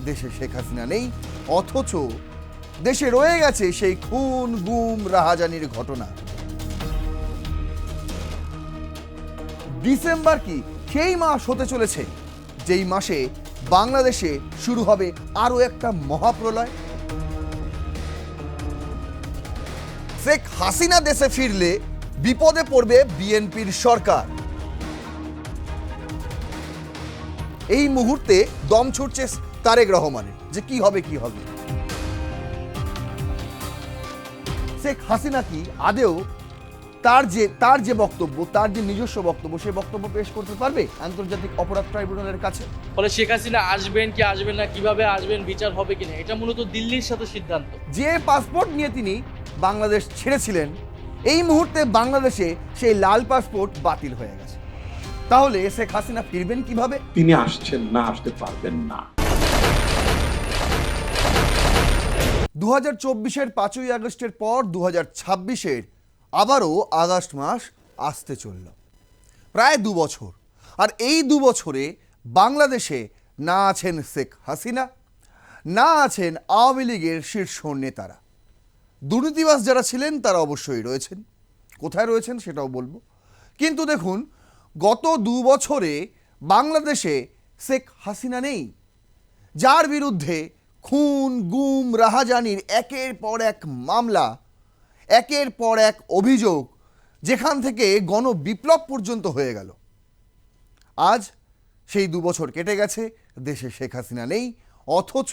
দেশে শেখ হাসিনা নেই, অথচ দেশে রয়ে গেছে সেই খুন গুম রাহাজানির ঘটনা। ডিসেম্বর কি সেই মাস হতে চলেছে যেই মাসে বাংলাদেশে শুরু হবে আরো একটা মহাপ্রলয়। শেখ হাসিনা দেশে ফিরলে বিপদে পড়বে বিএনপির সরকার। এই মুহূর্তে দম ছুটছে তারেক রহমানের যে কি হবে কি হবে। শেখ হাসিনা কি আদেও তার যে বক্তব্য, তার যে নিজস্ব বক্তব্য, সেই বক্তব্য পেশ করতে পারবে আন্তর্জাতিক অপরাধ ট্রাইব্যুনালের কাছে? ফলে শেখ হাসিনা আসবেন কি আসবেন না, কিভাবে আসবেন, বিচার হবে কিনা, এটা মূলত দিল্লির সাথে সিদ্ধান্ত। যে পাসপোর্ট নিয়ে তিনি বাংলাদেশ ছেড়েছিলেন, এই মুহূর্তে বাংলাদেশে সেই লাল পাসপোর্ট বাতিল হয়ে গেছে। তাহলে শেখ হাসিনা ফিরবেন কিভাবে? তিনি আসছেন না, আসতে পারবেন না। 2024-এর 5ই আগস্টের পর 2026-এর আবারও আগস্ট মাস আসতে চলল, প্রায় 2 বছর। আর এই 2 বছরে বাংলাদেশে না আছেন শেখ হাসিনা, না আছেন আওয়ামী লীগের শীর্ষ নেতারা। দুর্নীতিবাজ যারা ছিলেন তারা অবশ্যই রয়েছেন, কোথায় রয়েছেন সেটাও বলবো। কিন্তু দেখুন, গত 2 বছরে বাংলাদেশে শেখ হাসিনা নেই, যার বিরুদ্ধে খুন গুম রাহাজানির একের পর এক মামলা, একের পর এক অভিযোগ, যেখান থেকে গণবিপ্লব পর্যন্ত হয়ে গেল। আজ সেই 2 বছর কেটে গেছে, দেশে শেখ হাসিনা নেই, অথচ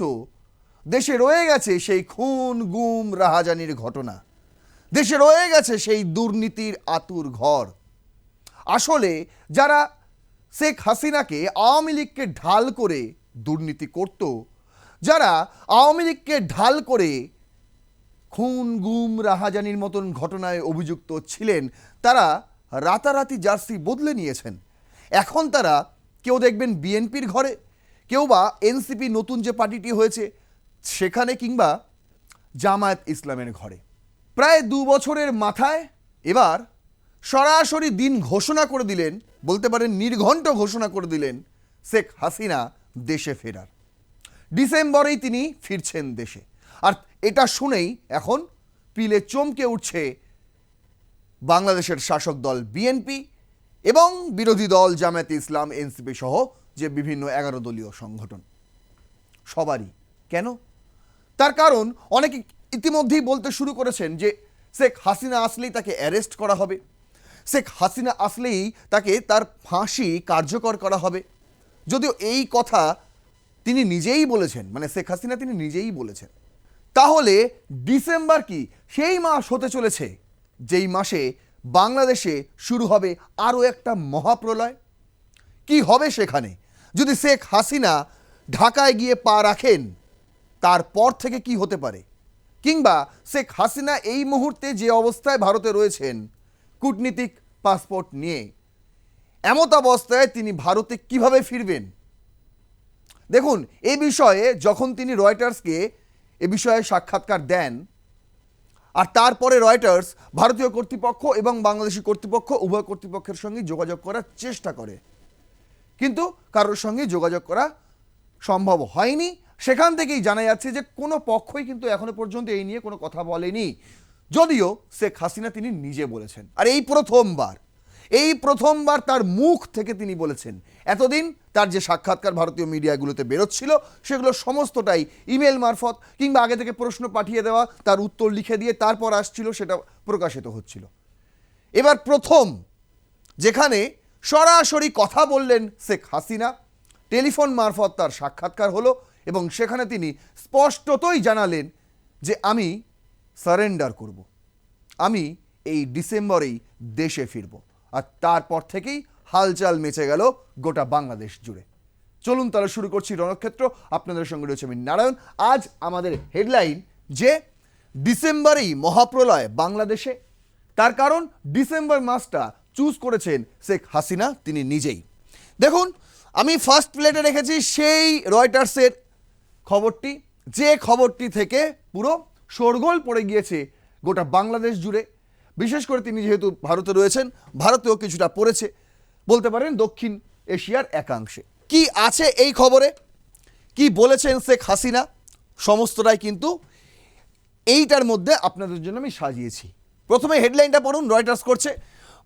দেশে রয়ে গেছে সেই খুন গুম রাহাজানির ঘটনা, দেশে রয়ে গেছে সেই দুর্নীতির আতুর ঘর। আসলে যারা শেখ হাসিনাকে আওয়ামী লীগকে ঢাল করে দুর্নীতি করত, যারা আওয়ামী লীগকে ঢাল করে খুন গুম রাহাজানির মতন ঘটনায় অভিযুক্ত ছিলেন, তারা রাতারাতি জার্সি বদলে নিয়েছেন। এখন তারা কেউ দেখবেন বিএনপির ঘরে, কেউ বা এনসিপি নতুন যে পার্টিটি হয়েছে সেখানে, কিংবা জামায়াত ইসলামের ঘরে। প্রায় 2 বছরের মাথায় এবার সরাসরি দিন ঘোষণা করে দিলেন, বলতে পারেন নির্ঘণ্ট ঘোষণা করে দিলেন শেখ হাসিনা দেশে ফেরার। ডিসেম্বরেই তিনি ফিরছেন দেশে। আর এটা শুনেই এখন পিলে চমকে উঠছে বাংলাদেশের শাসক দল বিএনপি এবং বিরোধী দল জামায়াতে ইসলাম, এনসিপি সহ যে বিভিন্ন 11 দলীয় সংগঠন সবারই। কেন? তার কারণ অনেকে ইতিমধ্যেই বলতে শুরু করেছেন যে শেখ হাসিনা আসলেই তাকে অ্যারেস্ট করা হবে, শেখ হাসিনা আসলেই তাকে তার ফাঁসি কার্যকর করা হবে। যদিও এই কথা তিনি নিজেই বলেছেন, মানে শেখ হাসিনা তিনি নিজেই বলেছেন। তাহলে ডিসেম্বর কি সেই মাস হতে চলেছে যেই মাসে বাংলাদেশে শুরু হবে আরও একটা মহাপ্রলয়? কি হবে সেখানে? যদি শেখ হাসিনা ঢাকায় গিয়ে পা রাখেন, তারপর থেকে কি হতে পারে? কিংবা শেখ হাসিনা এই মুহূর্তে যে অবস্থায় ভারতে রয়েছেন কূটনীতিক পাসপোর্ট নিয়ে, এমত অবস্থায় তিনি ভারতে কিভাবে ফিরবেন? দেখুন, এই বিষয়ে যখন তিনি রয়টার্সকে এ বিষয়ে সাক্ষাৎকার দেন, আর তারপরে রয়টার্স ভারতীয় কর্তৃপক্ষ এবং বাংলাদেশি কর্তৃপক্ষ উভয় কর্তৃপক্ষের সঙ্গে যোগাযোগ করার চেষ্টা করে, কিন্তু কারোর সঙ্গে যোগাযোগ করা সম্ভব হয়নি। সেখান থেকেই জানা যাচ্ছে যে কোনো পক্ষই কিন্তু এখনো পর্যন্ত এই নিয়ে কোনো কথা বলেনি, যদিও শেখ হাসিনা তিনি নিজে বলেছেন। আর এই প্রথমবার তার মুখ থেকে তিনি বলেছেন। এতদিন তার যে সাক্ষাৎকার ভারতীয় মিডিয়াগুলোতে বেরোচ্ছিল, সেগুলো সমস্তটাই ইমেল মারফত কিংবা আগে থেকে প্রশ্ন পাঠিয়ে দেওয়া, তার উত্তর লিখে দিয়ে তারপর আসছিল, সেটা প্রকাশিত হচ্ছিল। এবার প্রথম যেখানে সরাসরি কথা বললেন শেখ হাসিনা, টেলিফোন মারফত তার সাক্ষাৎকার হলো এবং সেখানে তিনি স্পষ্টতই জানালেন যে আমি সারেন্ডার করব, আমি এই ডিসেম্বরেই দেশে ফিরব। আর তারপর থেকেই হালচাল মেচে গেল গোটা বাংলাদেশ জুড়ে। চলুন তাহলে শুরু করছি রণক্ষেত্র। আপনাদের সঙ্গে রয়েছে আমি নারায়ণ। আজ আমাদের হেডলাইন যে ডিসেম্বরেই মহাপ্রলয় বাংলাদেশে। তার কারণ ডিসেম্বর মাসটা চুজ করেছেন শেখ হাসিনা তিনি নিজেই। দেখুন, আমি ফার্স্ট প্লেটে রেখেছি সেই রয়টার্সের খবরটি, যে খবরটি থেকে পুরো শোরগোল পড়ে গিয়েছে গোটা বাংলাদেশ জুড়ে। বিশেষ করে তিনি যেহেতু ভারতে রয়েছেন, ভারতেও কিছুটা পড়েছে, বলতে পারেন দক্ষিণ এশিয়ার একাংশে। কি আছে এই খবরে? কি বলেছেন শেখ হাসিনা সমস্তটাই কিন্তু এইটার মধ্যে আপনাদের জন্য আমি সাজিয়েছি। প্রথমে হেডলাইনটা পড়ুন, রয়টার্স করছে,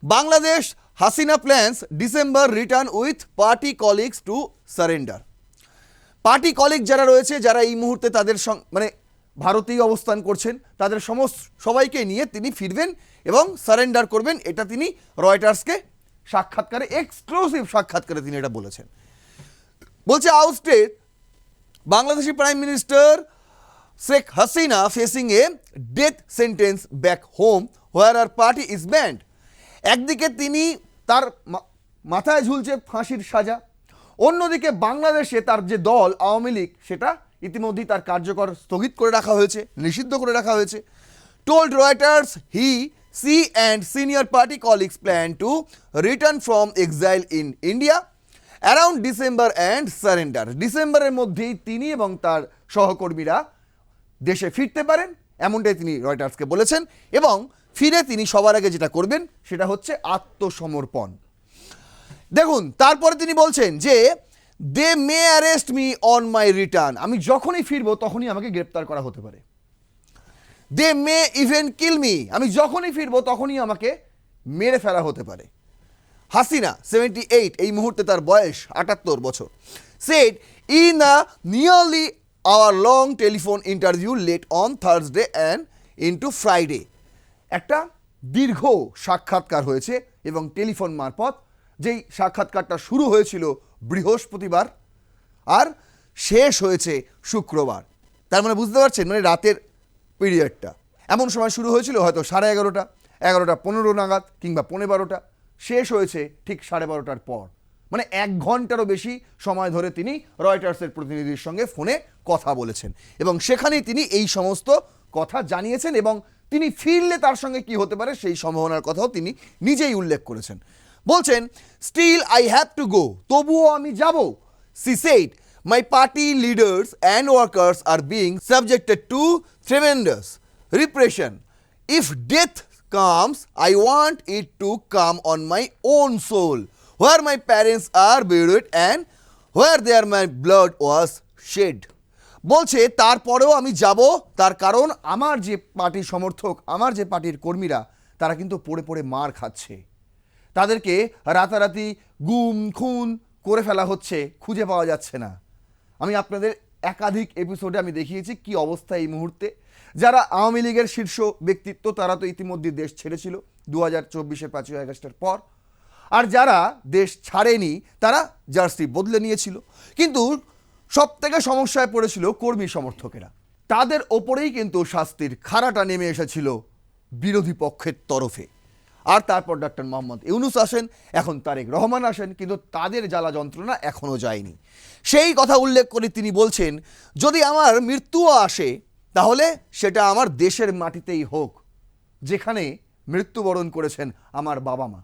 Bangladesh Hasina plans December return with party colleagues to surrender. Party colleague যারা রয়েছে, যারা এই মুহূর্তে তাদের মানে ভারতেই অবস্থান করছেন, তাদের সবাইকে নিয়ে তিনি ফিরবেন এবং সারেন্ডার করবেন, এটা তিনি রয়টার্সকে সাক্ষাৎকারে, এক্সক্লুসিভ সাক্ষাৎকারে তিনি এটা বলেছেন। বলছে ousted Bangladeshi prime minister Sheikh Hasina facing a death sentence back home where her party is banned. একদিকে তিনি তার মাথায় ঝুলছে ফাঁসির সাজা, অন্যদিকে বাংলাদেশে তার যে দল আওয়ামী লীগ সেটা ইতিমধ্যেই তার কার্যকর স্থগিত করে রাখা হয়েছে, নিষিদ্ধ করে রাখা হয়েছে। Told Reuters he she and senior party colleagues plan to return from exile in India around December and surrender. ডিসেম্বরের মধ্যেই তিনি এবং তার সহকর্মীরা দেশে ফিরতে পারেন, এমনটাই তিনি রয়টার্সকে বলেছেন। এবং ফিরে তিনি সবার আগে যেটা করবেন সেটা হচ্ছে আত্মসমর্পণ। দেখুন, তারপরে তিনি বলছেন যে they may arrest me on my return, আমি যখনই ফিরবো তখনই আমাকে গ্রেপ্তার করা হতে পারে। দে মে ইভেন কিল মি, আমি যখনই ফিরবো তখনই আমাকে মেরে ফেলা হতে পারে। হাসিনা 78, এই মুহূর্তে তার বয়স 78 বছর, said in a nearly hour long telephone interview late on Thursday and into Friday. একটা দীর্ঘ সাক্ষাৎকার হয়েছে এবং টেলিফোন মারফত, যেই সাক্ষাৎকারটা শুরু হয়েছিল বৃহস্পতিবার আর শেষ হয়েছে শুক্রবার। তার মানে বুঝতে পারছেন, মানে রাতের পিরিয়ডটা এমন সময় শুরু হয়েছিল হয়তো 11:30, 11:15 নাগাদ কিংবা 12:15, শেষ হয়েছে ঠিক 12:30টার পর। মানে 1 ঘন্টারও বেশি সময় ধরে তিনি রয়টার্সের প্রতিনিধির সঙ্গে ফোনে কথা বলেছেন এবং সেখানেই তিনি এই সমস্ত কথা জানিয়েছেন এবং তিনি ফিরলে তার সঙ্গে কি হতে পারে সেই সম্ভাবনার কথাও তিনি নিজেই উল্লেখ করেছেন। বলছেন still I have to go, তবুও আমি যাব। She said my party leaders and workers are being subjected to tremendous repression. If death comes, I want it to come on my own soul, where my parents are buried and where their my blood was shed. বলছে তারপরেও আমি যাব, তার কারণ আমার যে পার্টির সমর্থক, আমার যে পার্টির কর্মীরা, তারা কিন্তু পড়ে পড়ে মার খাচ্ছে, তাদেরকে রাতারাতি গুম খুন করে ফেলা হচ্ছে, খুঁজে পাওয়া যাচ্ছে না। আমি আপনাদের একাধিক এপিসোডে আমি দেখিয়েছি কি অবস্থা এই মুহূর্তে। যারা আওয়ামী লীগের শীর্ষ ব্যক্তিত্ব তারা তো ইতিমধ্যে দেশ ছেড়েছিল 2024-এর 5ই আগস্টের পর, আর যারা দেশ ছাড়েনি তারা জার্সি বদলে নিয়েছিল। কিন্তু সব থেকে সমস্যায় পড়েছিল কর্মী সমর্থকেরা, তাদের ওপরেই কিন্তু শাস্তির খাড়াটা নেমে এসেছিল বিরোধী পক্ষের তরফে। আর তারপর ডক্টর মোহাম্মদ ইউনূস আসেন, এখন তারেক রহমান আসেন, কিন্তু তাদের জ্বালা যন্ত্রণা এখনও যায়নি। সেই কথা উল্লেখ করে তিনি বলছেন যদি আমার মৃত্যুও আসে তাহলে সেটা আমার দেশের মাটিতেই হোক, যেখানে মৃত্যুবরণ করেছেন আমার বাবা মা।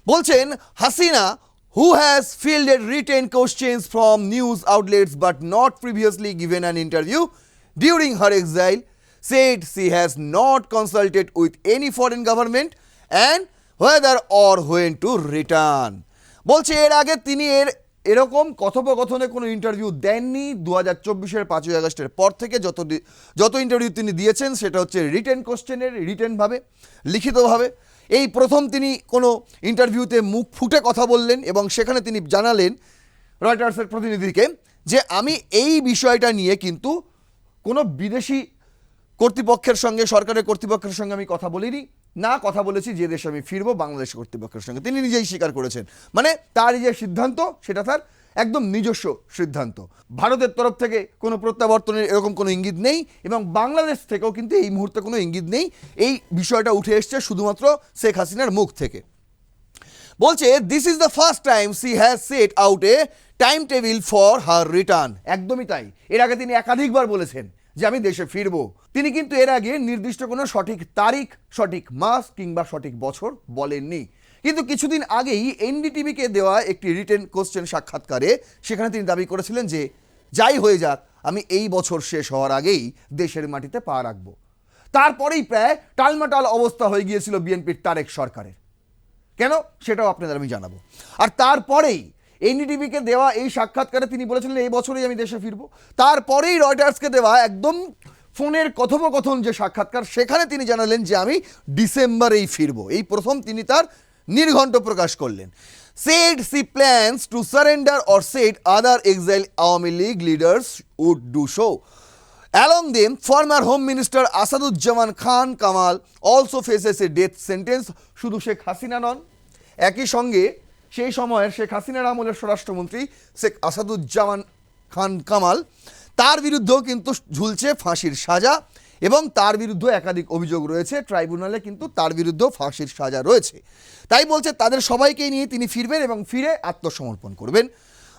বলছেন Hasina who has fielded written questions from news outlets but not previously given an interview during her exile, said she has not consulted with any foreign government and whether or when to return. বলছে এর আগে তিনি এরকম কথোপকথনে কোনো interview দেননি। 2024-এর 5ই আগস্টের পর থেকে যত ইন্টারভিউ তিনি দিয়েছেন সেটা হচ্ছে রিটেন কোশ্চেনের, রিটেনভাবে, লিখিতভাবে। এই প্রথম তিনি কোনো ইন্টারভিউতে মুখ ফুটে কথা বললেন এবং সেখানে তিনি জানালেন রয়টার্সের প্রতিনিধিকে যে আমি এই বিষয়টা নিয়ে কিন্তু কোনো বিদেশি কর্তৃপক্ষের সঙ্গে, সরকারের কর্তৃপক্ষের সঙ্গে আমি কথা বলিনি, না কথা বলেছি যে দেশে আমি ফিরবো বাংলাদেশ কর্তৃপক্ষের সঙ্গে। তিনি নিজেই স্বীকার করেছেন, মানে তার যে সিদ্ধান্ত সেটা তার একদম নিজস্ব সিদ্ধান্ত। ভারতের তরফ থেকে কোনো প্রত্যাবর্তনের এরকম কোনো ইঙ্গিত নেই এবং বাংলাদেশ থেকেও কিন্তু এই মুহূর্তে কোনো ইঙ্গিত নেই। এই বিষয়টা উঠে এসছে শুধুমাত্র শেখ হাসিনার মুখ থেকে। বলছে this is the first time she has set out A time table for her return. একদমই তাই, এর আগে তিনি একাধিকবার বলেছেন যে আমি দেশে ফিরবো। তিনি কিন্তু এর আগে নির্দিষ্ট কোনো সঠিক তারিখ, সঠিক মাস কিংবা সঠিক বছর বলেননি। কিন্তু কিছুদিন আগেই এনডিটিভিকে দেওয়া একটি রিটেন কোশ্চেন সাক্ষাৎকারে সেখানে তিনি দাবি করেছিলেন যে যাই হয়ে যাক আমি এই বছর শেষ হওয়ার আগেই দেশের মাটিতে পা রাখবো। তারপরেই প্রায় টালমাটাল অবস্থা হয়ে গিয়েছিল বিএনপির তারেক সরকারের। কেন সেটাও আপনাদের আমি জানাবো। আর তারপরেই এনডিটিভিকে দেওয়া এই সাক্ষাৎকারে তিনি বলেছিলেন এই বছরেই আমি দেশে ফিরবো। তারপরেই রয়টার্সকে দেওয়া একদম ফোনের কথোপকথন যে সাক্ষাৎকার, সেখানে তিনি জানালেন যে আমি ডিসেম্বরেই ফিরবো। এই প্রথম তিনি তার নির্ঘণ্ট প্রকাশ করলেন। Said she plans to surrender or said other exiled Awami League leaders would do so. Along them, former Home Minister Asaduzzaman Khan Kamal also faces a death sentence. শুধু শেখ হাসিনা নন, একই সঙ্গে সেই সময়ের শেখ হাসিনার আমলের স্বরাষ্ট্রমন্ত্রী শেখ আসাদুজ্জামান খান কামাল, তার বিরুদ্ধেও কিন্তু ঝুলছে ফাঁসির সাজা এবং তার বিরুদ্ধে একাধিক অভিযোগ রয়েছে। ট্রাইব্যুনালে কিন্তু তার বিরুদ্ধেও ফাঁসির সাজা রয়েছে। তাই বলছে তাদের সবাইকেই নিয়ে তিনি ফিরবেন এবং ফিরে আত্মসমর্পণ করবেন।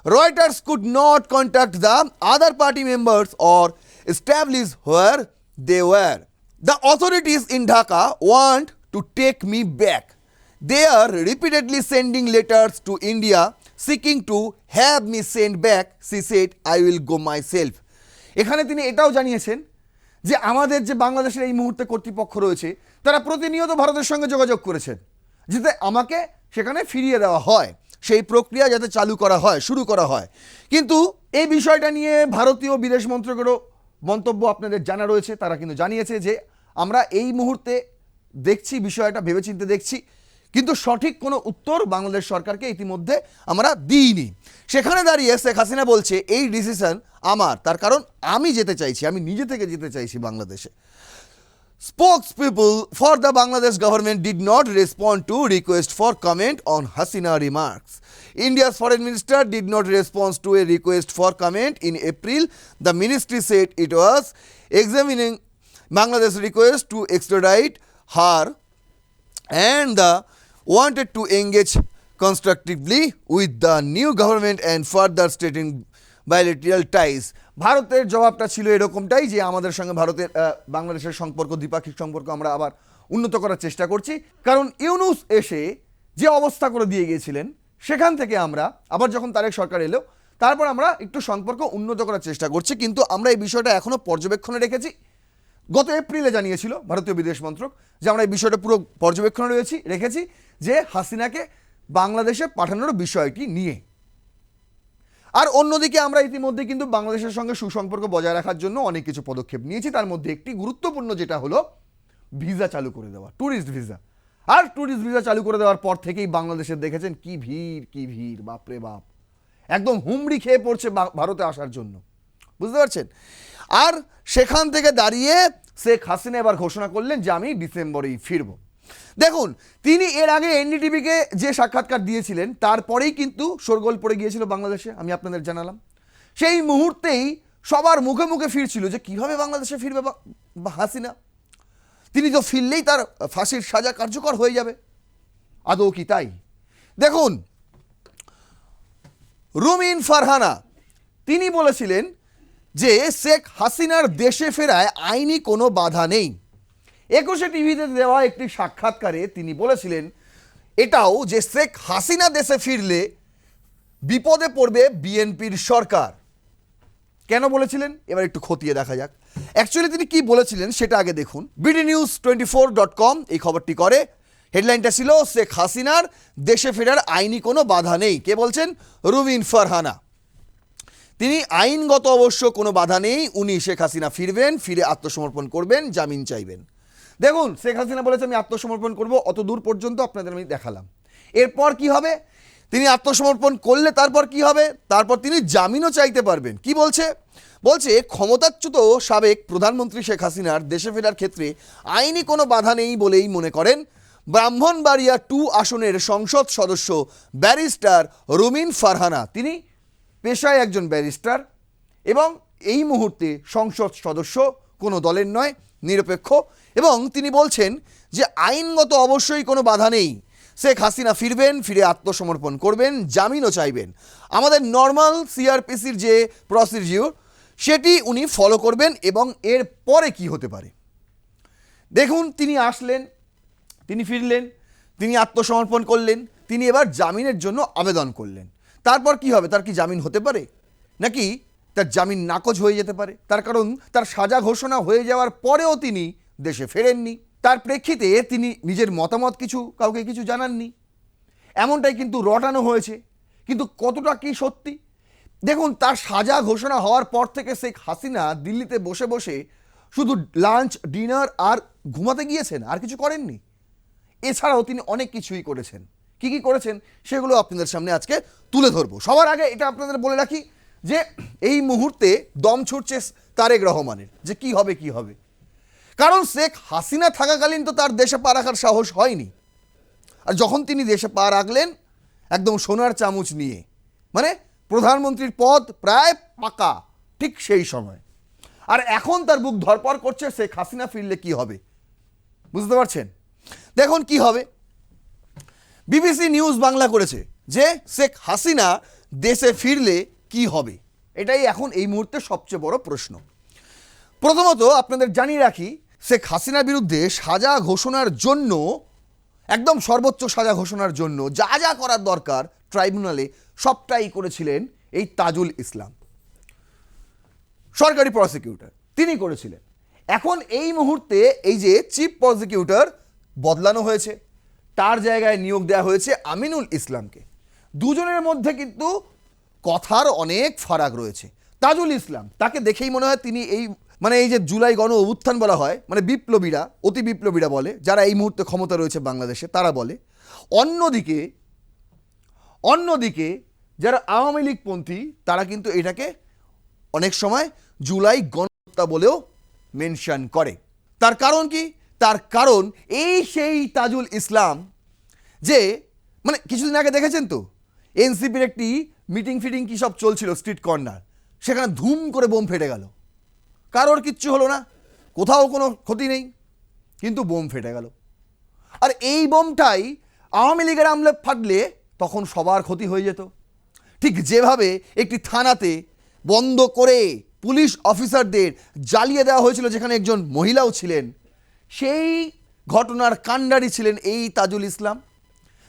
Reuters could not contact the other party members or establish where they were. The authorities in Dhaka want to take me back. They are repeatedly sending letters to India seeking to have me sent back. She said, I will go myself. এখানে তিনি এটাও জানিয়েছেন যে আমাদের যে বাংলাদেশের এই মুহূর্তে কর্তৃপক্ষ রয়েছে তারা প্রতিনিয়ত ভারতের সঙ্গে যোগাযোগ করেছেন যাতে আমাকে সেখানে ফিরিয়ে দেওয়া হয়, সেই প্রক্রিয়া যাতে চালু করা হয়, শুরু করা হয়। কিন্তু এই বিষয়টা নিয়ে ভারতীয় বিদেশ মন্ত্রকেরও মন্তব্য আপনাদের জানা রয়েছে। তারা কিন্তু জানিয়েছে যে আমরা এই মুহূর্তে দেখছি, বিষয়টা ভেবেচিন্তে দেখছি, কিন্তু সঠিক কোনো উত্তর বাংলাদেশ সরকারকে ইতিমধ্যে আমরা দিইনি। সেখানে দাঁড়িয়ে শেখ হাসিনা বলছে এই ডিসিশন আমার, তার কারণ আমি যেতে চাইছি, আমি নিজে থেকে যেতে চাইছি বাংলাদেশে। Spokespeople for the Bangladesh government did not respond to request for comment on Hasina remarks. India's foreign minister did not respond to a request for comment in April. The ministry said it was examining Bangladesh's request to extradite her and wanted to engage constructively with the new government and further strengthen bilateral ties. ভারতের জবাবটা ছিল এরকমটাই যে আমাদের সঙ্গে ভারতের বাংলাদেশের সম্পর্ক, দ্বিপাক্ষিক সম্পর্ক আমরা আবার উন্নত করার চেষ্টা করছি, কারণ ইউনূস এসে যে অবস্থা করে দিয়ে গিয়েছিলেন সেখান থেকে আমরা আবার যখন তারেক সরকার এলো তারপর আমরা একটু সম্পর্ক উন্নত করার চেষ্টা করছি। কিন্তু আমরা এই বিষয়টা এখনও পর্যবেক্ষণে রেখেছি। গত এপ্রিলে জানিয়েছিল ভারতীয় বিদেশ মন্ত্রক যে আমরা এই বিষয়টা পুরো পর্যবেক্ষণে রেখেছি যে হাসিনাকে বাংলাদেশে পাঠানোর বিষয়টি নিয়ে। আর অন্যদিকে আমরা ইতিমধ্যে কিন্তু বাংলাদেশের সঙ্গে সুসম্পর্ক বজায় রাখার জন্য অনেক কিছু পদক্ষেপ নিয়েছি। তার মধ্যে একটি গুরুত্বপূর্ণ যেটা হলো ভিসা চালু করে দেওয়া, ট্যুরিস্ট ভিসা। আর ট্যুরিস্ট ভিসা চালু করে দেওয়ার পর থেকেই বাংলাদেশের দেখেছেন কি ভিড়, বাপরে বাপ, একদম হুমড়ি খেয়ে পড়ছে ভারতে আসার জন্য, বুঝতে পারছেন। আর সেখান থেকে দাঁড়িয়ে শেখ হাসিনা এবার ঘোষণা করলেন যে আমি ডিসেম্বরেই ফিরব। দেখুন, তিনি এর আগে এনডিটিভিকে যে সাক্ষাৎকার দিয়েছিলেন তারপরেই কিন্তু শোরগোল পড়ে গিয়েছিল বাংলাদেশে, আমি আপনাদের জানালাম। সেই মুহূর্তেই সবার মুখে মুখে ফিরছিল যে কীভাবে বাংলাদেশে ফিরবে হাসিনা, তিনি তো ফিরলেই তার ফাঁসির সাজা কার্যকর হয়ে যাবে। আদৌ কি তাই? দেখুন, রুমিন ফারহানা তিনি বলেছিলেন যে শেখ হাসিনার দেশে ফেরায় আইনি কোনো বাধা নেই। 21 টিভিতে দেওয়া একটি সাক্ষাৎকারে তিনি বলেছিলেন এটাও যে শেখ হাসিনা দেশে ফিরলে বিপদে পড়বে বিএনপির সরকার। কেন বলেছিলেন এবার একটু খতিয়ে দেখা যাক। অ্যাকচুয়ালি তিনি কি বলেছিলেন সেটা আগে দেখুন। bdnews24.com এই খবরটি করে। হেডলাইনটা ছিল শেখ হাসিনার দেশে ফেরার আইনি কোনো বাধা নেই। কে বলছেন? রুমিন ফারহানা। তিনি আইনগত অবশ্য কোনো বাধা নেই, উনি শেখ হাসিনা ফিরবেন, ফিরে আত্মসমর্পণ করবেন, জামিন চাইবেন। দেখুন, শেখ হাসিনা বলেছে আমি আত্মসমর্পণ করব, অত দূর পর্যন্ত আপনাদের আমি দেখালাম। এরপর কি হবে? তিনি আত্মসমর্পণ করলে তারপর কি হবে? তারপর তিনি জামিনও চাইতে পারবেন। কি বলছে? ক্ষমতাচ্যুত সাবেক প্রধানমন্ত্রী শেখ হাসিনার দেশে ফেরার ক্ষেত্রে আইনি কোনো বাধা নেই বলেই মনে করেন ব্রাহ্মণবাড়িয়া 2 আসনের সংসদ সদস্য ব্যারিস্টার রুমিন ফারহানা। তিনি পেশায় একজন ব্যারিস্টার এবং এই মুহূর্তে সংসদ সদস্য, কোনো দলের নয়, নিরপেক্ষ। এবং তিনি বলছেন যে আইনগত অবশ্যই কোনো বাধা নেই, শেখ হাসিনা ফিরবেন, ফিরে আত্মসমর্পণ করবেন, জামিনও চাইবেন। আমাদের নর্মাল সিআরপিসির যে প্রসিডিউর সেটি উনি ফলো করবেন এবং এর পরে কি হতে পারে দেখুন। তিনি আসলেন, তিনি ফিরলেন, তিনি আত্মসমর্পণ করলেন, তিনি এবার জামিনের জন্য আবেদন করলেন। তারপর কি হবে? তার কি জামিন হতে পারে, নাকি তার জামিন নাকচ হয়ে যেতে পারে? তার কারণ তার সাজা ঘোষণা হয়ে যাওয়ার পরেও তিনি দেশে ফেরেননি। তার প্রেক্ষিতে তিনি নিজের মতামত কাউকে কিছু জানাননি, এমনটাই কিন্তু রটানো হয়েছে। কিন্তু কতটা কি সত্যি? দেখুন, তার সাজা ঘোষণা হওয়ার পর থেকে শেখ হাসিনা দিল্লিতে বসে বসে শুধু লাঞ্চ, ডিনার আর ঘুমাতে গিয়েছেন, আর কিছু করেননি। এছাড়াও তিনি অনেক কিছুই করেছেন। কি কি করেছেন সেগুলো আপনাদের সামনে আজকে তুলে ধরবো। সবার আগে এটা আপনাদের বলে রাখি যে এই মুহূর্তে দম ছুটছে তারেক রহমানের, যে কি হবে কি হবে। কারণ শেখ হাসিনা থাকাকালীন তো তার দেশে পা রাখার সাহস হয়নি, আর যখন তিনি দেশে পা রাখলেন একদম সোনার চামচ নিয়ে, মানে প্রধানমন্ত্রীর পদ প্রায় পাকা, ঠিক সেই সময়। আর এখন তার বুক ধরপড় করছে শেখ হাসিনা ফিরলে কি হবে, বুঝতে পারছেন? দেখুন কি হবে। বিবিসি নিউজ বাংলা করেছে যে শেখ হাসিনা দেশে ফিরলে কি হবে, এটাই এখন এই মুহূর্তে সবচেয়ে বড় প্রশ্ন। প্রথমত আপনাদের জানিয়ে রাখি, শেখ হাসিনার বিরুদ্ধে সাজা ঘোষণার জন্য, একদম সর্বোচ্চ সাজা ঘোষণার জন্য যা যা করার দরকার ট্রাইব্যুনালে সবটাই করেছিলেন এই তাজুল ইসলাম, সরকারি প্রসিকিউটর, তিনি করেছিলেন। এখন এই মুহূর্তে এই যে চিফ প্রসিকিউটর বদলানো হয়েছে, তার জায়গায় নিয়োগ দেওয়া হয়েছে আমিনুল ইসলামকে। দুজনের মধ্যে কিন্তু কথার অনেক ফারাক রয়েছে। তাজুল ইসলাম, তাকে দেখেই মনে হয় তিনি এই যে জুলাই গণ অভ্যুত্থান বলা হয়, মানে বিপ্লবীরা, অতি বিপ্লবীরা বলে, যারা এই মুহূর্তে ক্ষমতা রয়েছে বাংলাদেশে তারা বলে। অন্যদিকে যারা আওয়ামী লীগপন্থী তারা কিন্তু এটাকে অনেক সময় জুলাই গণহত্যা বলেও মেনশন করে। তার কারণ কি? তার কারণ এই সেই তাজুল ইসলাম যে, মানে কিছুদিন আগে দেখেছেন তো এনসিপির একটি মিটিং ফিটিং কী সব চলছিল স্ট্রিট কর্নার, সেখানে ধুম করে বোম ফেটে গেল, কারোর কিচ্ছু হলো না, কোথাও কোনো ক্ষতি নেই, কিন্তু বোম ফেটে গেল। আর এই বোমটাই আওয়ামী লীগের আমলে ফাটলে তখন সবার ক্ষতি হয়ে যেত। ঠিক যেভাবে একটি থানাতে বন্ধ করে পুলিশ অফিসারদের জ্বালিয়ে দেওয়া হয়েছিল, যেখানে একজন মহিলাও ছিলেন, সেই ঘটনার কাণ্ডারি ছিলেন এই তাজুল ইসলাম।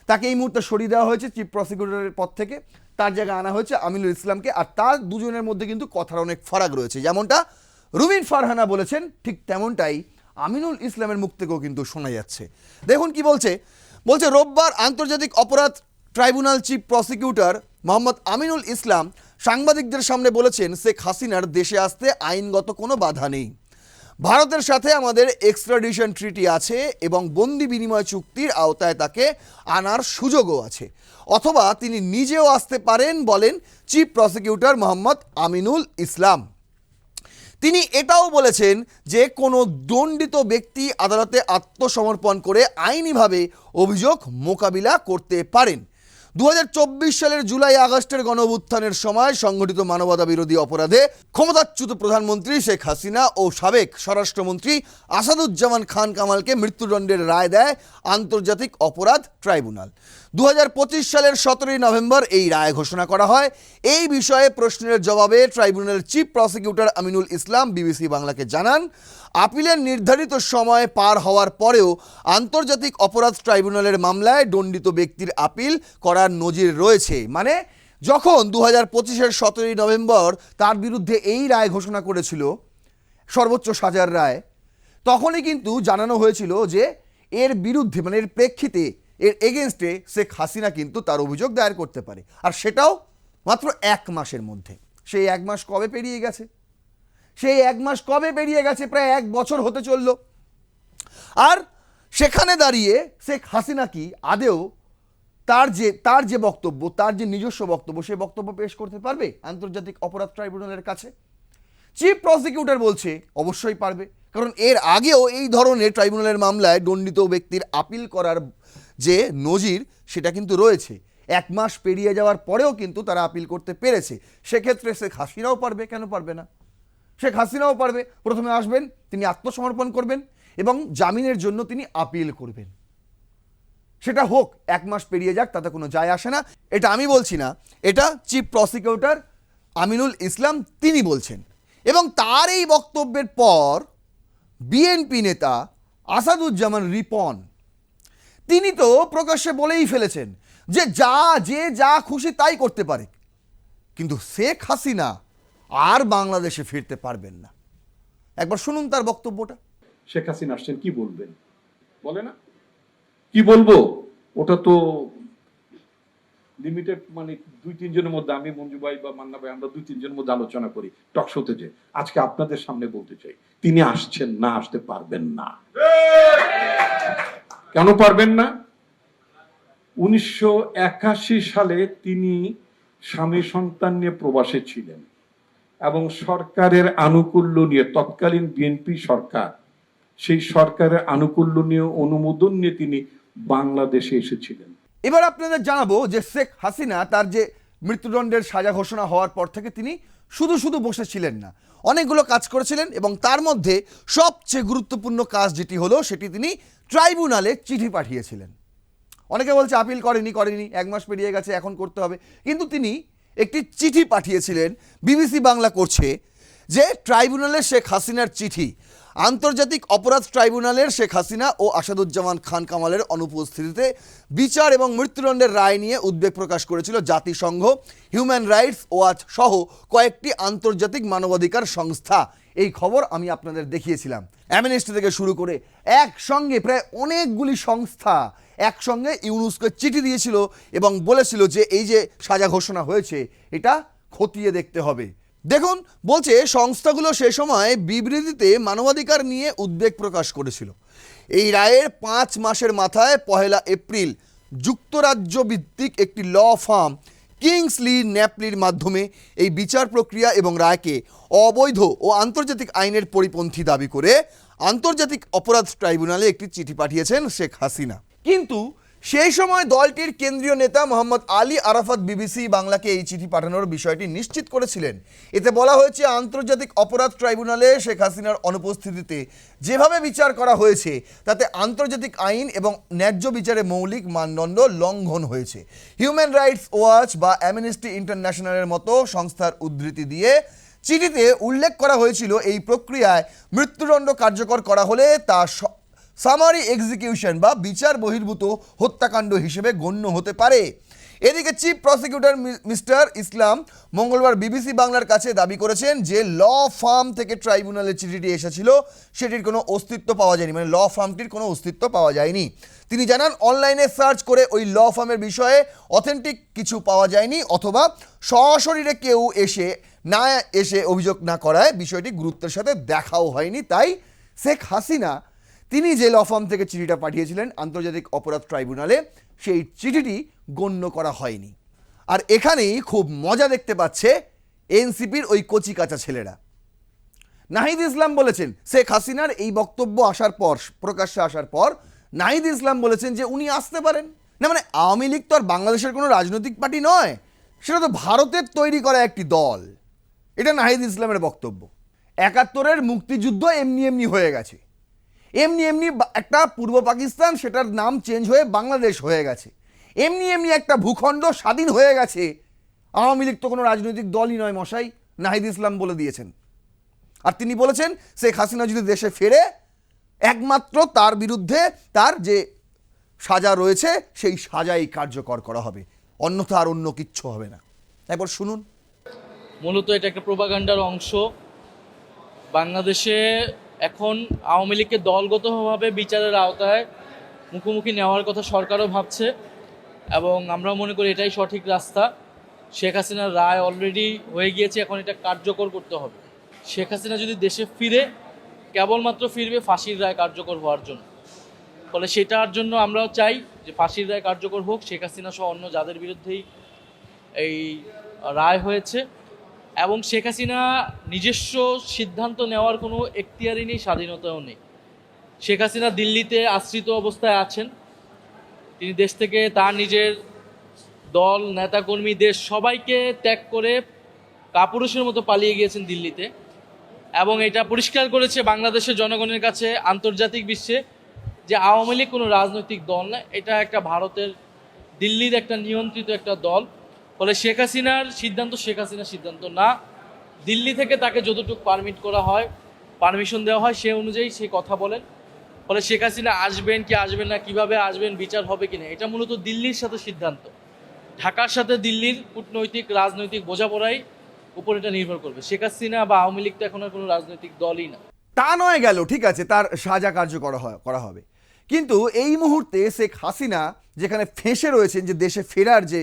তাকে এই মুহূর্তে সরিয়ে দেওয়া হয়েছে চিফ প্রসিকিউটরের পদ থেকে, তার জায়গায় আনা হয়েছে আমিনুল ইসলামকে। আর তার দুজনের মধ্যে কিন্তু কথার অনেক ফারাক রয়েছে, যেমনটা রুমিন ফারহানা বলেছেন ঠিক তেমনটাই আমিনুল ইসলামের মুখ থেকেও কিন্তু শোনা যাচ্ছে। দেখুন কি বলছে রোববার আন্তর্জাতিক অপরাধ tribunal chief prosecutor Mohammad Aminul Islam সাংবাদিকদের সামনে বলেছেন, শেখ হাসিনার দেশে আসতে আইনগত কোনো বাধা নেই। ভারতের সাথে আমাদের এক্সট্রাডিশন ট্রিটি আছে এবং বন্দি বিনিময় চুক্তির আওতায় তাকে আনার সুযোগও আছে, অথবা তিনি নিজেও আসতে পারেন, বলেন চিফ প্রসিকিউটর মোহাম্মদ আমিনুল ইসলাম। তিনি এটাও বলেছেন যে কোনো দণ্ডিত ব্যক্তি আদালতে আত্মসমর্পণ করে আইনিভাবে অভিযোগ মোকাবিলা করতে পারেন। 2024 সালের জুলাই আগস্টের গণঅভ্যুত্থানের সময় সংগঠিত মানবতা বিরোধী অপরাধে ক্ষমতাচ্যুত প্রধানমন্ত্রী শেখ হাসিনা ও সাবেক স্বরাষ্ট্রমন্ত্রী আসাদুজ্জামান খান কামালকে মৃত্যুদণ্ডের রায় দেয় আন্তর্জাতিক অপরাধ ট্রাইব্যুনাল। 2025 সালের 17 নভেম্বর এই রায় ঘোষণা করা হয়। এই বিষয়ে প্রশ্নের জবাবে ট্রাইব্যুনালের chief prosecutor Aminul Islam BBC বাংলাকে জানান, আপিলের নির্ধারিত সময় পার হওয়ার পরেও আন্তর্জাতিক অপরাধ ট্রাইব্যুনালের মামলায় দণ্ডিত ব্যক্তির আপিল করার নজির রয়েছে। মানে যখন 2025-এর 17 নভেম্বর তার বিরুদ্ধে এই রায় ঘোষণা করেছিল, সর্বোচ্চ সাজার রায়, তখনই কিন্তু জানানো হয়েছিল যে এর বিরুদ্ধে, মানে এর প্রেক্ষিতে, এর এগেনস্টে শেখ হাসিনা কিন্তু তার অভিযোগ দায়ের করতে পারে, আর সেটাও মাত্র 1 মাসের মধ্যে। সেই 1 মাস কবে পেরিয়ে গেছে? প্রায় 1 বছর হতে চলল। আর সেখানে দাঁড়িয়ে শেখ হাসিনা কি আদেও তার যে বক্তব্য, তার যে নিজস্ব বক্তব্য, সেই বক্তব্য পেশ করতে পারবে আন্তর্জাতিক অপরাধ ট্রাইব্যুনালের কাছে? চিফ প্রসিকিউটর বলছে অবশ্যই পারবে, কারণ এর আগেও এই ধরনের ট্রাইব্যুনালের মামলায় দণ্ডিত ব্যক্তির আপিল করার যে নজির সেটা কিন্তু রয়েছে। 1 মাস পেরিয়ে যাওয়ার পরেও কিন্তু তারা আপিল করতে পেরেছে। সেক্ষেত্রে শেখ হাসিনাও পারবে, কেন পারবে না? শেখ হাসিনাও পারবে। প্রথমে আসবেন, তিনি আত্মসমর্পণ করবেন এবং জামিনের জন্য তিনি আপিল করবেন। সেটা হোক 1 মাস পেরিয়ে যাক, তাতে কোনো যায় আসে না। এটা আমি বলছি না, এটা চিফ প্রসিকিউটর আমিনুল ইসলাম তিনি বলছেন। এবং তার এই বক্তব্যের পর বিএনপি নেতা আসাদুজ্জামান রিপন তিনি তো প্রকাশ্যে বলেই ফেলেছেন যে যা খুশি তাই করতে পারে, কিন্তু শেখ হাসিনা আর বাংলাদেশে ফিরতে পারবেন না। একবার শুনুন তার বক্তব্যটা। শেখ হাসিনা আসছেন, কি বলবেন? বলে না কি বলবো, ওটা তো লিমিটেড মানে 2-3 জনের মধ্যে, আমি মঞ্জু ভাই বা মান্না ভাই, আমরা 2-3 জনের মধ্যে আলোচনা করি টক শোতে, যে আজকে আপনাদের সামনে বলতে চাই তিনি আসছেন না, আসতে পারবেন না। কেন পারবেন না? 1981 সালে তিনি স্বামী সন্তান নিয়ে প্রবাসে ছিলেন এবং সরকারের আনুকূল্য নিয়ে, তৎকালীন বিএনপি সরকার, সেই সরকারের আনুকূল্য নিয়ে, অনুমোদন নিয়ে তিনি বাংলাদেশে এসেছিলেন। এবার আপনাদের জানাবো যে শেখ হাসিনা তার যে মৃত্যুদণ্ডের সাজা ঘোষণা হওয়ার পর থেকে তিনি শুধু শুধু বসেছিলেন না, অনেকগুলো কাজ করেছিলেন এবং তার মধ্যে সবচেয়ে গুরুত্বপূর্ণ কাজ যেটি হলো সেটি তিনি ট্রাইব্যুনালে চিঠি পাঠিয়েছিলেন। অনেকে বলছে আপিল করেনি, 1 মাস পেরিয়ে গেছে, এখন করতে হবে, কিন্তু তিনি একটি চিঠি পাঠিয়েছিলেন। বিবিসি বাংলা করছে যে ট্রাইব্যুনালে শেখ হাসিনার চিঠি, আন্তর্জাতিক অপরাধ ট্রাইব্যুনালের শেখ হাসিনা ও আসাদুজ্জামান খান কামালের অনুপস্থিতিতে বিচার এবং মৃত্যুদণ্ডের রায় নিয়ে উদ্বেগ প্রকাশ করেছিল জাতিসংঘ, হিউম্যান রাইটস ওয়াচ সহ কয়েকটি আন্তর্জাতিক মানবাধিকার সংস্থা। এই খবর আমি আপনাদের দেখিয়েছিলাম। অ্যামনেস্টি থেকে শুরু করে একসঙ্গে প্রায় অনেকগুলি সংস্থা একসঙ্গে ইউনুসকে চিঠি দিয়েছিল এবং বলেছিল যে এই যে সাজা ঘোষণা হয়েছে এটা খতিয়ে দেখতে হবে। দেখুন, বলছে সংস্থাগুলো সে সময় বিবৃতিতে মানবাধিকার নিয়ে উদ্বেগ প্রকাশ করেছিল। এই রায়ের 5 মাসের মাথায় 1 এপ্রিল যুক্তরাজ্য ভিত্তিক একটি ল ফার্ম কিংসলি ন্যাপলির মাধ্যমে এই বিচার প্রক্রিয়া এবং রায়কে অবৈধ ও আন্তর্জাতিক আইনের পরিপন্থী দাবি করে আন্তর্জাতিক অপরাধ ট্রাইব্যুনালে একটি চিঠি পাঠিয়েছেন শেখ হাসিনা। কিন্তু সেই সময় দলটির কেন্দ্রীয় নেতা মোহাম্মদ আলী আরাফাত বিবিসি বাংলাকে এই চিঠি পাঠানোর বিষয়টি নিশ্চিত করেছিলেন। এতে বলা হয়েছে, আন্তর্জাতিক অপরাধ ট্রাইব্যুনালে শেখ হাসিনার অনুপস্থিতিতে যেভাবে বিচার করা হয়েছে তাতে আন্তর্জাতিক আইন এবং ন্যায্য বিচারে মৌলিক মানদণ্ড লঙ্ঘন হয়েছে। হিউম্যান রাইটস ওয়াচ বা অ্যামনেস্টি ইন্টারন্যাশনালের মতো সংস্থার উদ্ধৃতি দিয়ে চিঠিতে উল্লেখ করা হয়েছিল, এই প্রক্রিয়ায় মৃত্যুদণ্ড কার্যকর করা হলে তা সামারি এক্সিকিউশন বা বিচার বহির্ভূত হত্যাকাণ্ড হিসেবে গণ্য হতে পারে। এদিকে চিফ প্রসিকিউটর মিস্টার ইসলাম মঙ্গলবার বিবিসি বাংলার কাছে দাবি করেছেন যে ল ফার্ম থেকে ট্রাইব্যুনালের চিঠিটি এসেছিল সেটির কোনো অস্তিত্ব পাওয়া যায়নি, মানে ল ফার্মটির কোনো অস্তিত্ব পাওয়া যায়নি। তিনি জানান, অনলাইনে সার্চ করে ওই ল ফার্মের বিষয়ে অথেন্টিক কিছু পাওয়া যায়নি, অথবা সশরীরে কেউ এসে অভিযোগ না করায় বিষয়টি গুরুত্বের সাথে দেখাও হয়নি। তাই শেখ হাসিনা তিনি যে ল ফার্ম থেকে চিঠিটা পাঠিয়েছিলেন আন্তর্জাতিক অপরাধ ট্রাইব্যুনালে, সেই চিঠিটি গণ্য করা হয়নি। আর এখানেই খুব মজা দেখতে পাচ্ছে এনসিপির ওই কচি কাঁচা ছেলেরা। নাহিদ ইসলাম বলেছেন, শেখ হাসিনার এই বক্তব্য প্রকাশ্যে আসার পর নাহিদ ইসলাম বলেছেন যে উনি আসতে পারেন না। মানে আওয়ামী লীগ তো আর বাংলাদেশের কোনো রাজনৈতিক পার্টি নয়, সেটা তো ভারতের তৈরি করা একটি দল। এটা নাহিদ ইসলামের বক্তব্য। 71-এর মুক্তিযুদ্ধ এমনি এমনি হয়ে গেছে, এমনি এমনি একটা পূর্ব পাকিস্তান সেটার নাম চেঞ্জ হয়ে বাংলাদেশ হয়ে গেছে, এমনি এমনি একটা ভূখণ্ড স্বাধীন হয়ে গেছে। আওয়ামী লীগ তো কোনো রাজনৈতিক দলই নয় মশাই, নাহিদ ইসলাম বলে দিয়েছেন। আর তিনি বলেছেন শেখ হাসিনা যদি দেশে ফেরে একমাত্র তার বিরুদ্ধে তার যে সাজা রয়েছে সেই সাজাই কার্যকর করা হবে, অন্যথা আর অন্য কিচ্ছু হবে না। একবার শুনুন। মূলত এটা একটা প্রোপাগান্ডার অংশ। বাংলাদেশে এখন আওয়ামী লীগকে দলগতভাবে বিচারের আওতায় মুখোমুখি নেওয়ার কথা সরকারও ভাবছে এবং আমরা মনে করি এটাই সঠিক রাস্তা। শেখ হাসিনার রায় অলরেডি হয়ে গিয়েছে, এখন এটা কার্যকর করতে হবে। শেখ হাসিনা যদি দেশে ফিরে কেবলমাত্র ফিরবে ফাঁসির রায় কার্যকর হওয়ার জন্য, ফলে সেটার জন্য আমরাও চাই যে ফাঁসির রায় কার্যকর হোক, শেখ হাসিনা সহ অন্য যাদের বিরুদ্ধেই এই রায় হয়েছে। এবং শেখ হাসিনা নিজস্ব সিদ্ধান্ত নেওয়ার কোনো এখতিয়ারই নেই, স্বাধীনতাও নেই। শেখ হাসিনা দিল্লিতে আশ্রিত অবস্থায় আছেন। তিনি দেশ থেকে তার নিজের দল, নেতাকর্মী, দেশ সবাইকে ত্যাগ করে কাপুরুষের মতো পালিয়ে গিয়েছেন দিল্লিতে, এবং এটা পরিষ্কার করেছে বাংলাদেশের জনগণের কাছে, আন্তর্জাতিক বিশ্বে, যে আওয়ামী লীগ কোনো রাজনৈতিক দল না, এটা একটা ভারতের দিল্লির একটা নিয়ন্ত্রিত একটা দল। ফলে শেখ হাসিনার সিদ্ধান্ত শেখ হাসিনার সিদ্ধান্ত না, দিল্লি থেকে তাকে যতটুকু পারমিশন দেওয়া হয় সে অনুযায়ী সে কথা বলেন। ফলে শেখ হাসিনা আসবেন কি আসবেন না, কিভাবে আসবেন, বিচার হবে কিনা, এটা মূলত দিল্লির সাথে সিদ্ধান্ত। ঢাকার সাথে দিল্লির কূটনৈতিক রাজনৈতিক বোঝাপড়াই উপর এটা নির্ভর করবে। শেখ হাসিনা বা আওয়ামী লীগ তো এখন আর কোনো রাজনৈতিক দলই না। তা নয় গেল, ঠিক আছে, তার সাজা কার্যকর করা হবে, কিন্তু এই মুহূর্তে শেখ হাসিনা যেখানে ফেঁসে রয়েছেন, যে দেশে ফেরার যে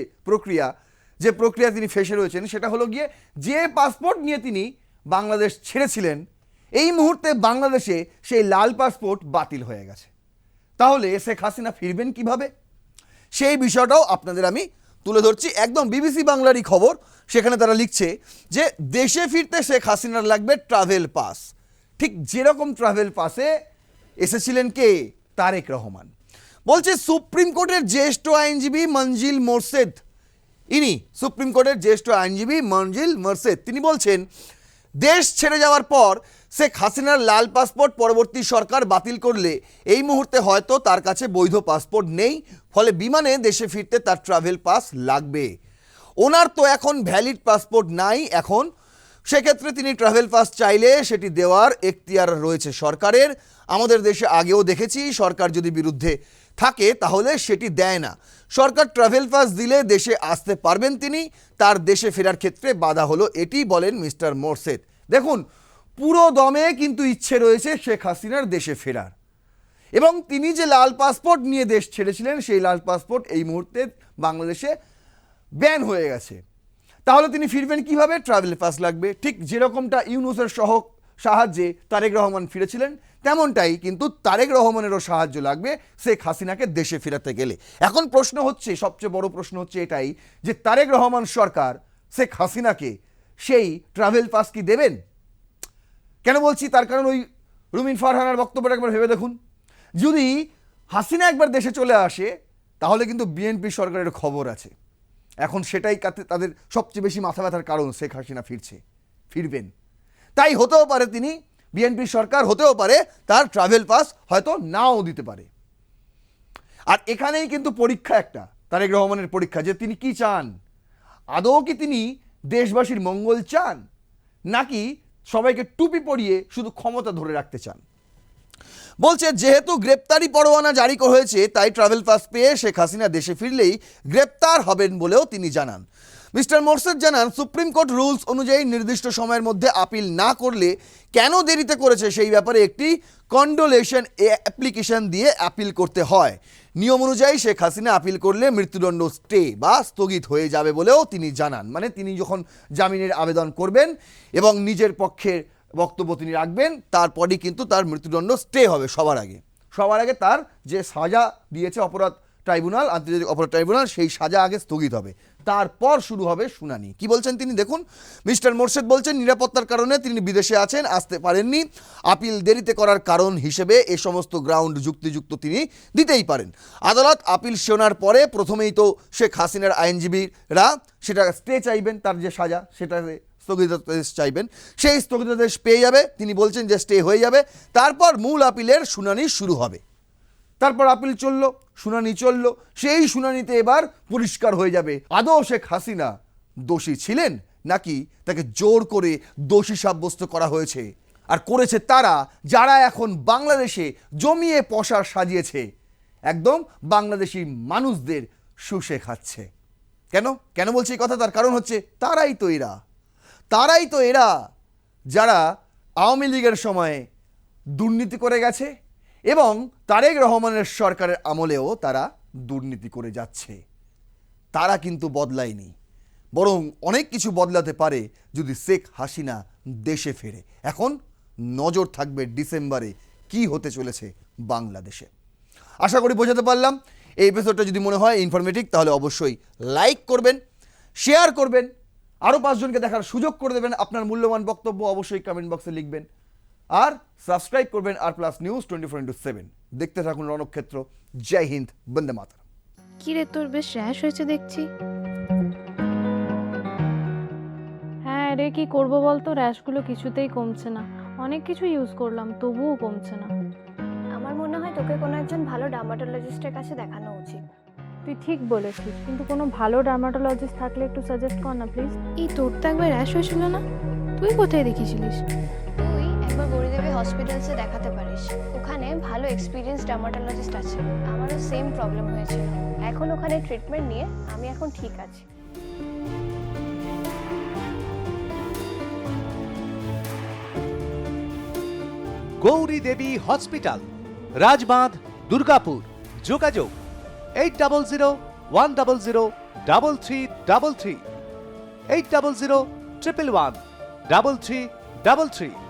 প্রক্রিয়া তিনি ফেঁসে রয়েছেন, সেটা হলো গিয়ে যে পাসপোর্ট নিয়ে তিনি বাংলাদেশ ছেড়েছিলেন, এই মুহূর্তে বাংলাদেশে সেই লাল পাসপোর্ট বাতিল হয়ে গেছে। তাহলে শেখ হাসিনা ফিরবেন কিভাবে, সেই বিষয়টাও আপনাদের আমি তুলে ধরছি। একদম বিবিসি বাংলারই খবর, সেখানে তারা লিখছে যে দেশে ফিরতে শেখ হাসিনার লাগবে ট্রাভেল পাস। ঠিক যেরকম ট্রাভেল পাসে এসেছিলেন কে, তারেক রহমান। বলছে সুপ্রিম কোর্টের জ্যেষ্ঠ আইনজীবী মঞ্জিল মোরশেদ, ইনি সুপ্রিম কোর্টের জ্যেষ্ঠ আইনজীবী মঞ্জিল মোরশেদ, তিনি বলছেন দেশ ছেড়ে যাওয়ার পর শেখ হাসিনার লাল পাসপোর্ট পরবর্তী সরকার বাতিল করলে এই মুহূর্তে হয়তো তার কাছে বৈধ পাসপোর্ট নেই, ফলে বিমানে দেশে ফিরতে তার ট্রাভেল পাস লাগবে। ওনার তো এখন ভ্যালিড পাসপোর্ট নাই এখন, সেক্ষেত্রে তিনি ট্রাভেল পাস চাইলে সেটি দেওয়ার এখতিয়ার রয়েছে সরকারের। আমাদের দেশে আগেও দেখেছি, সরকার যদি বিরুদ্ধে থাকে তাহলে সেটি দেয় না। সরকার ট্রাভেল পাস দিলে দেশে আসতে পারবেন তিনি, তার দেশে ফেরার ক্ষেত্রে বাধা হলো এটি, বলেন মিস্টার মোরশেদ। দেখুন, পুরো দমে কিন্তু ইচ্ছে রয়েছে শেখ হাসিনার দেশে ফেরার, এবং তিনি যে লাল পাসপোর্ট নিয়ে দেশ ছেড়েছিলেন সেই লাল পাসপোর্ট এই মুহূর্তে বাংলাদেশে ব্যান হয়ে গেছে। তাহলে তিনি ফিরবেন কিভাবে, ট্রাভেল পাস লাগবে। ঠিক যেরকমটা ইউনূসের সাহায্যে তারেক রহমান ফিরেছিলেন, তেমনটাই কিন্তু তারেক রহমানেরও সাহায্য লাগবে শেখ হাসিনাকে দেশে ফেরাতে গেলে। এখন প্রশ্ন হচ্ছে, সবচেয়ে বড় প্রশ্ন হচ্ছে এটাই যে তারেক রহমান সরকার শেখ হাসিনাকে সেই ট্রাভেল পাস কি দেবেন? কেন বলছি, তার কারণ ওই রুমিন ফারহানার বক্তব্যটা একবার ভেবে দেখুন। যদি হাসিনা একবার দেশে চলে আসে তাহলে কিন্তু বিএনপি সরকারের খবর আছে। এখন সেটাই তাদের সবচেয়ে বেশি মাথা ব্যথার কারণ, শেখ হাসিনা ফিরবেন। তাই হতেও পারে তিনি, বিএনপি সরকার হতেও পারে তার ট্রাভেল পাস হয়তো নাও দিতে পারে। আর এখানেই কিন্তু পরীক্ষা, একটা তারেক রহমানের পরীক্ষা, যে তিনি কি চান। আদৌ কি তিনি দেশবাসীর মঙ্গল চান, নাকি সবাইকে টুপি পরিয়ে শুধু ক্ষমতা ধরে রাখতে চান? বলছে যেহেতু গ্রেপ্তারি পরোয়ানা জারি হয়েছে, তাই ট্রাভেল পাস পেয়ে শেখ হাসিনা দেশে ফিরলেই গ্রেপ্তার হবেন বলেও তিনি জানান। মিস্টার মোরশেদ জানান, সুপ্রিম কোর্ট রুলস অনুযায়ী নির্দিষ্ট সময়ের মধ্যে আপিল না করলে কেন দেরিতে করেছে সেই ব্যাপারে একটি কন্ডোলেশন অ্যাপ্লিকেশন দিয়ে আপিল করতে হয়। নিয়ম অনুযায়ী শেখ হাসিনা আপিল করলে মৃত্যুদণ্ড স্টে বা স্থগিত হয়ে যাবে বলেও তিনি জানান। মানে তিনি যখন জামিনের আবেদন করবেন এবং নিজের পক্ষের বক্তব্য তিনি রাখবেন, তারপরেই কিন্তু তার মৃত্যুদণ্ড স্টে হবে। সবার আগে তার যে সাজা দিয়েছে অপরাধ ট্রাইব্যুনাল, আন্তর্জাতিক অপরাধ ট্রাইব্যুনাল, সেই সাজা আগে স্থগিত হবে, তারপর শুরু হবে শুনানি। কি বলছেন তিনি দেখুন। মিস্টার মোরশেদ বলছেন নিরাপত্তার কারণে তিনি বিদেশে আছেন, আসতে পারেননি। আপিল দেরিতে করার কারণ হিসেবে এ সমস্ত গ্রাউন্ড যুক্তিযুক্ত তিনি দিতেই পারেন। আদালত আপিল শোনার পরে প্রথমেই তো শেখ হাসিনার আইনজীবীরা সেটা স্টে চাইবেন, তার যে সাজা সেটা স্থগিতাদেশ চাইবেন, সেই স্থগিতাদেশ পেয়ে যাবে। তিনি বলছেন যে স্টে হয়ে যাবে, তারপর মূল আপিলের শুনানি শুরু হবে। তারপর আপিল চলল, শুনানি চলল, সেই শুনানিতে এবার পরিষ্কার হয়ে যাবে আদৌ শেখ হাসিনা দোষী ছিলেন নাকি তাকে জোর করে দোষী সাব্যস্ত করা হয়েছে। আর করেছে তারা যারা এখন বাংলাদেশে জমিয়ে পশার সাজিয়েছে, একদম বাংলাদেশি মানুষদের শুষে খাচ্ছে। কেন বলছি এই কথা, তার কারণ হচ্ছে তারাই তো এরা যারা আওয়ামী লীগের সময়ে দুর্নীতি করে গেছে এবং তারেক রহমানের সরকারের আমলেও তারা দুর্নীতি করে যাচ্ছে। তারা কিন্তু বদলায়নি, বরং অনেক কিছু বদলাতে পারে যদি শেখ হাসিনা দেশে ফেরে। এখন নজর থাকবে ডিসেম্বরে কি হতে চলেছে বাংলাদেশে। আশা করি বোঝাতে পারলাম। এই এপিসোডটা যদি মনে হয় ইনফরমেটিভ, তাহলে অবশ্যই লাইক করবেন, শেয়ার করবেন, আরও 5 জনকে দেখার সুযোগ করে দেবেন। আপনার মূল্যবান বক্তব্য অবশ্যই কমেন্ট বক্সে লিখবেন, আর সাবস্ক্রাইব করবেন আর+ নিউজ 24x7। দেখতে থাকুন রণক্ষেত্র। জয় হিন্দ, বন্দে মাতরম। কি রে, তোর বেশ র্যাশ হয়েছে দেখছি। হ্যাঁ রে, কি করব বলতো, র্যাশগুলো কিছুতেই কমছে না। অনেক কিছু ইউজ করলাম তবুও কমছে না। আমার মনে হয় তোকে কোনো একজন ভালো ডার্মাটোলজিস্টের কাছে দেখানো উচিত। তুই ঠিক বলেছিস, কিন্তু কোনো ভালো ডার্মাটোলজিস্ট থাকলে একটু সাজেস্ট কর না প্লিজ। এই তোর তো একবার র্যাশ হয়েছিল না, তুই কোথায় দেখিয়েছিলিস? তুই একবার গৌরীদেবী হসপিটালসে দেখাতে পারিস, ওখানে ভালো এক্সপিরিয়েন্স ডার্মাটোলজিস্ট আছে। আমারও সেম প্রবলেম হয়েছিল, এখন ওখানে ট্রিটমেন্ট নিয়ে আমি এখন ঠিক আছি। গৌরী দেবী হসপিটাল, রাজবাঁধ, দুর্গাপুর। যোগাযোগ 8001003333, 8001113333.